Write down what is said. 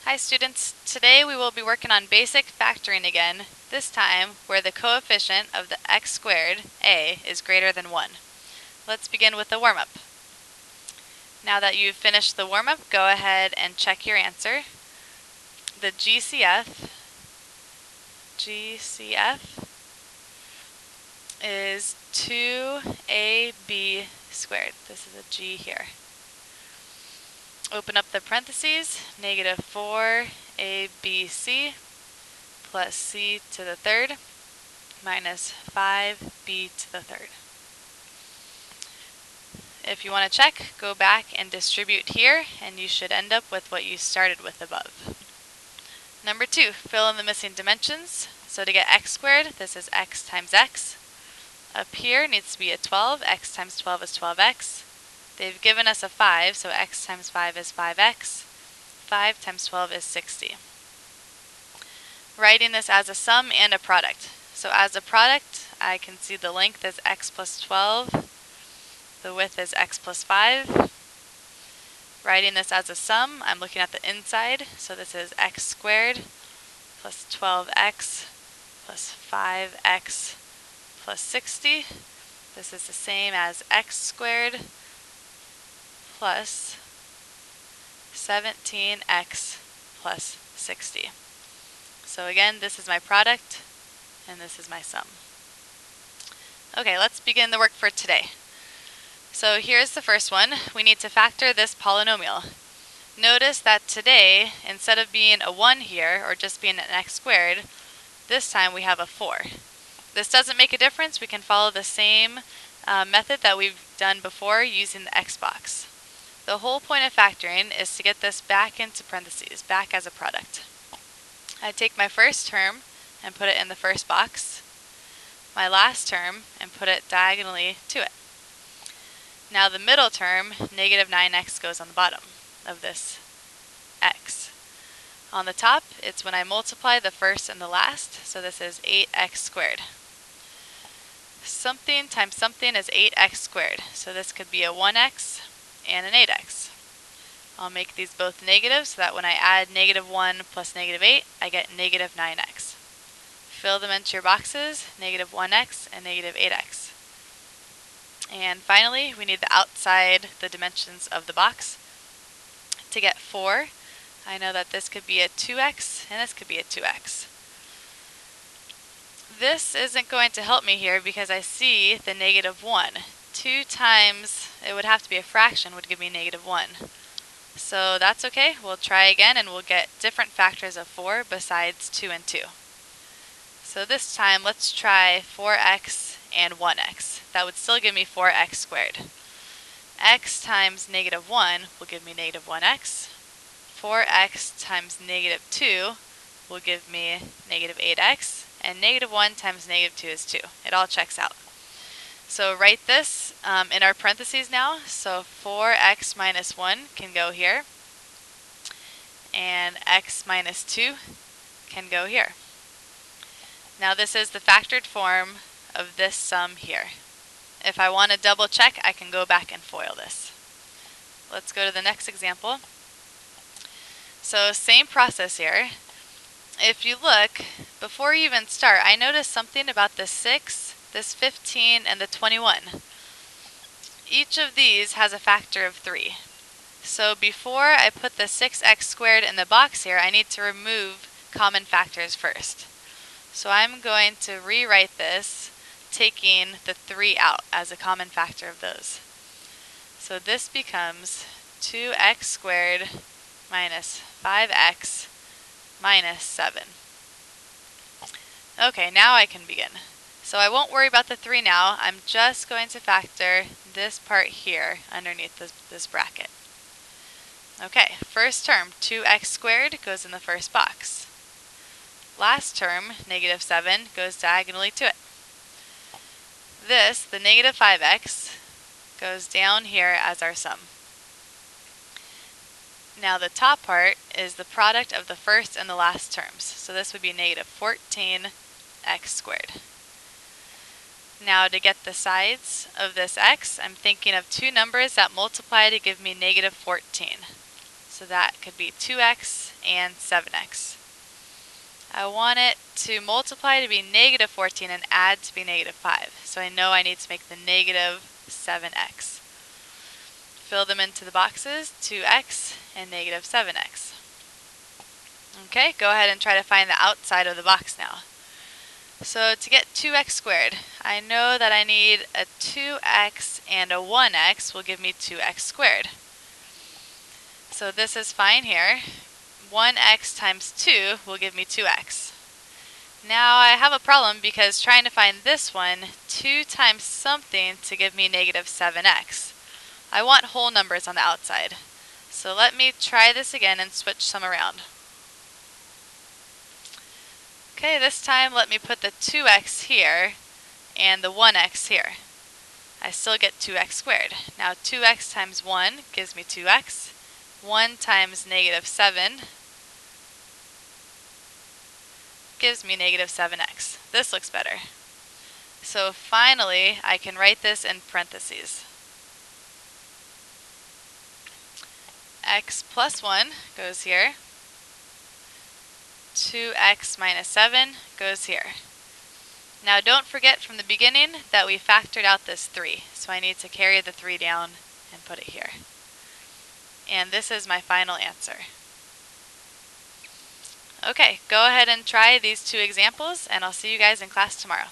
Hi students, today we will be working on basic factoring again, this time where the coefficient of the x squared, a, is greater than 1. Let's begin with the warm-up. Now that you've finished the warm-up, go ahead and check your answer. The GCF is 2ab squared. This is a g here. Open up the parentheses, negative 4abc plus c to the third minus 5b to the third. If you want to check, go back and distribute here, and you should end up with what you started with above. Number 2, fill in the missing dimensions. So to get x squared, this is x times x. Up here needs to be a 12, x times 12 is 12x. They've given us a 5, so x times 5 is 5x. 5 times 12 is 60. Writing this as a sum and a product. So as a product, I can see the length is x plus 12. The width is x plus 5. Writing this as a sum, I'm looking at the inside. So this is x squared plus 12x plus 5x plus 60. This is the same as x squared plus 17x plus 60. So again, this is my product, and this is my sum. Okay, let's begin the work for today. So here's the first one. We need to factor this polynomial. Notice that today, instead of being a 1 here, or just being an x squared, this time we have a 4. This doesn't make a difference. We can follow the same method that we've done before using the x box. The whole point of factoring is to get this back into parentheses, back as a product. I take my first term and put it in the first box, my last term, and put it diagonally to it. Now the middle term, negative 9x, goes on the bottom of this x. On the top, it's when I multiply the first and the last, so this is 8x squared. Something times something is 8x squared, so this could be a 1x and an 8x. I'll make these both negative so that when I add negative 1 plus negative 8, I get negative 9x. Fill them into your boxes, negative 1x and negative 8x. And finally, we need the outside, the dimensions of the box. To get 4, I know that this could be a 2x and this could be a 2x. This isn't going to help me here because I see the negative 1. 2 times, it would have to be a fraction, would give me negative 1. So that's okay. We'll try again and we'll get different factors of 4 besides 2 and 2. So this time, let's try 4x and 1x. That would still give me 4x squared. X times negative 1 will give me negative 1x. 4x times negative 2 will give me negative 8x. And negative 1 times negative 2 is 2. It all checks out. So write this in our parentheses now. So 4x minus 1 can go here. And x minus 2 can go here. Now this is the factored form of this sum here. If I want to double check, I can go back and FOIL this. Let's go to the next example. So same process here. If you look, before you even start, I noticed something about the 6, this 15, and the 21. Each of these has a factor of 3. So before I put the 6x squared in the box here, I need to remove common factors first. So I'm going to rewrite this, taking the 3 out as a common factor of those. So this becomes 2x squared minus 5x minus 7. Okay, now I can begin. So I won't worry about the 3 now. I'm just going to factor this part here underneath this bracket. Okay, first term, 2x squared, goes in the first box. Last term, negative 7, goes diagonally to it. This, the negative 5x, goes down here as our sum. Now the top part is the product of the first and the last terms. So this would be negative 14x squared. Now to get the sides of this x, I'm thinking of two numbers that multiply to give me negative 14. So that could be 2x and 7x. I want it to multiply to be negative 14 and add to be negative 5. So I know I need to make the negative 7x. Fill them into the boxes, 2x and negative 7x. Okay, go ahead and try to find the outside of the box now. So to get 2x squared, I know that I need a 2x and a 1x will give me 2x squared. So this is fine here. 1x times 2 will give me 2x. Now I have a problem because trying to find this one, 2 times something to give me negative 7x. I want whole numbers on the outside. So let me try this again and switch some around. Okay, this time let me put the 2x here and the 1x here. I still get 2x squared. Now 2x times 1 gives me 2x. 1 times negative 7 gives me negative 7x. This looks better. So finally, I can write this in parentheses. X plus 1 goes here. 2x minus 7 goes here. Now don't forget from the beginning that we factored out this 3. So I need to carry the 3 down and put it here. And this is my final answer. Okay, go ahead and try these two examples, and I'll see you guys in class tomorrow.